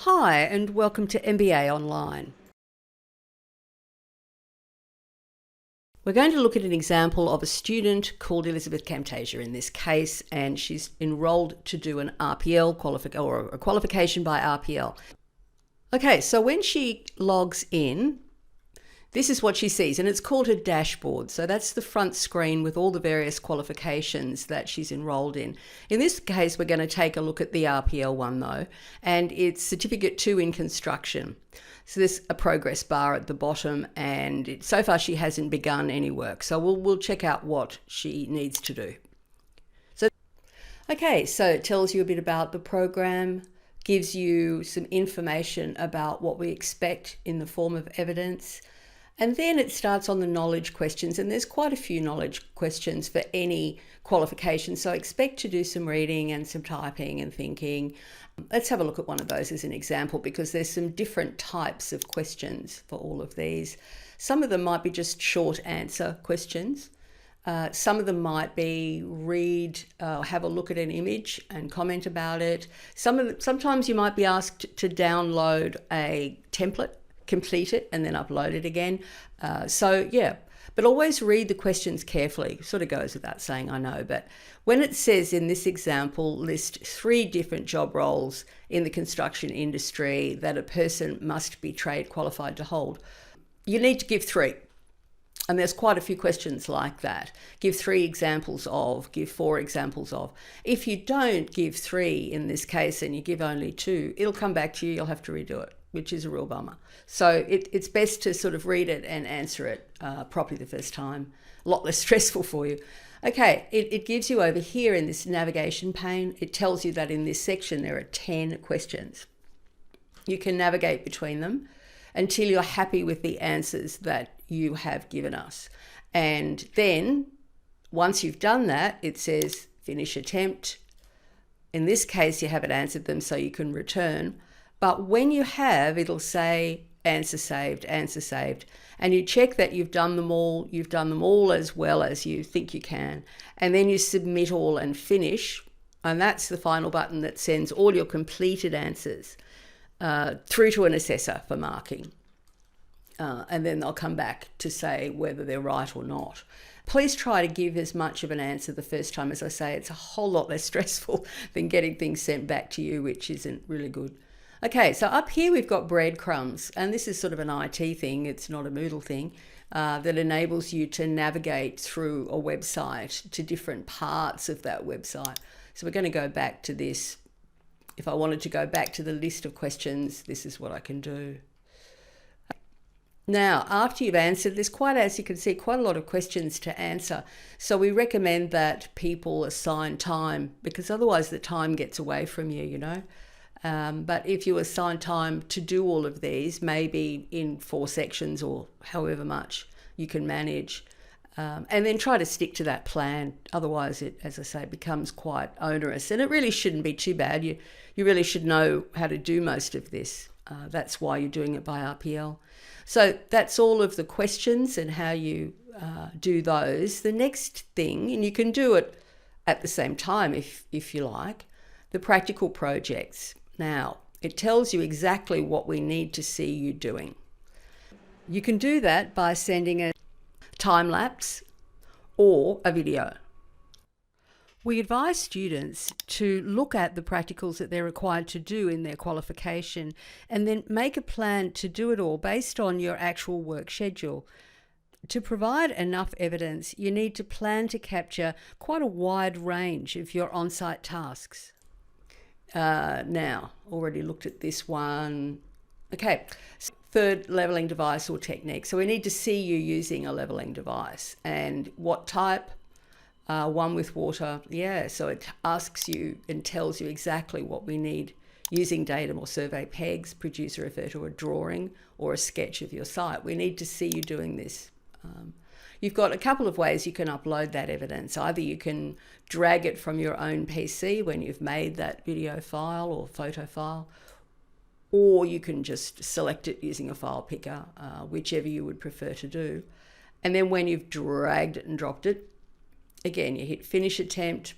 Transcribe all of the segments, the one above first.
Hi and welcome to MBA Online. We're going to look at an example of a student called Elizabeth Camtasia in this case, and she's enrolled to do an RPL or a qualification by RPL. Okay, so when she logs in, this is what she sees, and it's called her dashboard. So that's the front screen with all the various qualifications that she's enrolled in. In this case, we're going to take a look at the RPL one though, and it's Certificate 2 in Construction. So there's a progress bar at the bottom, and so far she hasn't begun any work. So we'll check out what she needs to do. Okay, so it tells you a bit about the program, gives you some information about what we expect in the form of evidence. And then it starts on the knowledge questions, and there's quite a few knowledge questions for any qualification. So expect to do some reading and some typing and thinking. Let's have a look at one of those as an example, because there's some different types of questions for all of these. Some of them might be just short answer questions. Some of them might be have a look at an image and comment about it. Sometimes you might be asked to download a template, complete it, and then upload it again. But always read the questions carefully. Sort of goes without saying, I know, but when it says in this example, list 3 different job roles in the construction industry that a person must be trade qualified to hold, you need to give 3. And there's quite a few questions like that. Give 3 examples of, give 4 examples of. If you don't give 3 in this case and you give only 2, it'll come back to you, you'll have to redo it, which is a real bummer. So it's best to sort of read it and answer it properly the first time. A lot less stressful for you. Okay, it gives you over here in this navigation pane, it tells you that in this section there are 10 questions. You can navigate between them until you're happy with the answers that you have given us. And then once you've done that, it says finish attempt. In this case, you haven't answered them, so you can return. But when you have, it'll say answer saved, and you check that you've done them all as well as you think you can. And then you submit all and finish. And that's the final button that sends all your completed answers through to an assessor for marking. And then they'll come back to say whether they're right or not. Please try to give as much of an answer the first time. As I say, it's a whole lot less stressful than getting things sent back to you, which isn't really good. Okay, so up here we've got breadcrumbs, and this is sort of an IT thing, it's not a Moodle thing, that enables you to navigate through a website to different parts of that website. So we're going to go back to this. If I wanted to go back to the list of questions, this is what I can do. Now, after you've answered, there's as you can see, quite a lot of questions to answer. So we recommend that people assign time, because otherwise the time gets away from you, you know. But if you assign time to do all of these, maybe in 4 sections or however much you can manage, and then try to stick to that plan. Otherwise, it, as I say, becomes quite onerous, and it really shouldn't be too bad. You really should know how to do most of this. That's why you're doing it by RPL. So that's all of the questions and how you do those. The next thing, and you can do it at the same time if you like, the practical projects. Now, it tells you exactly what we need to see you doing. You can do that by sending a time lapse or a video. We advise students to look at the practicals that they're required to do in their qualification and then make a plan to do it all based on your actual work schedule. To provide enough evidence, you need to plan to capture quite a wide range of your on-site tasks. Now, already looked at this one. Okay, so 3rd, levelling device or technique. So we need to see you using a levelling device. And what type? One with water. Yeah, so it asks you and tells you exactly what we need using datum or survey pegs, produce or refer to a drawing or a sketch of your site. We need to see you doing this. You've got a couple of ways you can upload that evidence. Either you can drag it from your own PC when you've made that video file or photo file, or you can just select it using a file picker, whichever you would prefer to do. And then when you've dragged it and dropped it, again, you hit finish attempt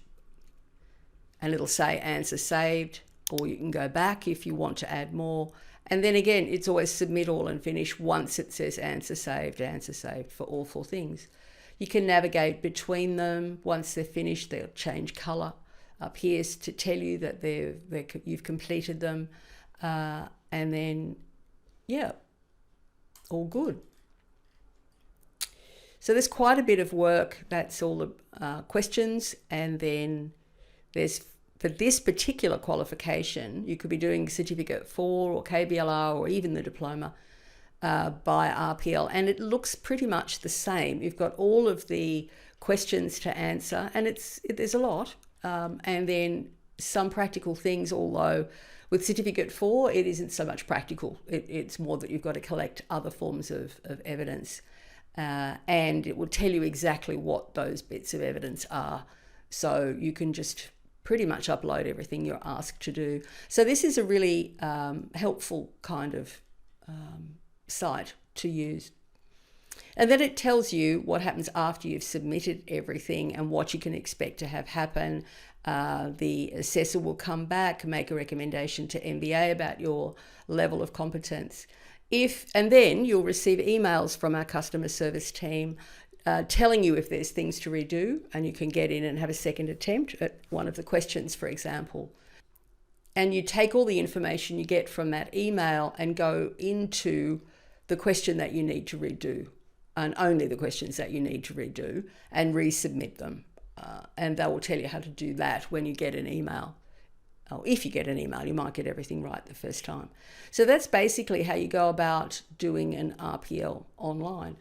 and it'll say answer saved. or you can go back if you want to add more. And then again, it's always submit all and finish once it says answer saved for all 4 things. You can navigate between them. Once they're finished, they'll change colour up here to tell you that you've completed them. And then, yeah, all good. So there's quite a bit of work. That's all the questions. And then there's, for this particular qualification, you could be doing Certificate 4 or KBLR or even the diploma by RPL. And it looks pretty much the same. You've got all of the questions to answer, and there's a lot. And then some practical things, although with Certificate 4, it isn't so much practical. It's more that you've got to collect other forms of evidence. And it will tell you exactly what those bits of evidence are. So you can just pretty much upload everything you're asked to do. So this is a really helpful kind of site to use. And then it tells you what happens after you've submitted everything and what you can expect to have happen. The assessor will come back, make a recommendation to MBA about your level of competence. And then you'll receive emails from our customer service team telling you if there's things to redo, and you can get in and have a second attempt at one of the questions, for example. And you take all the information you get from that email and go into the question that you need to redo, and only the questions that you need to redo, and resubmit them. And they will tell you how to do that when you get an email. Oh, if you get an email, you might get everything right the first time. So that's basically how you go about doing an RPL online.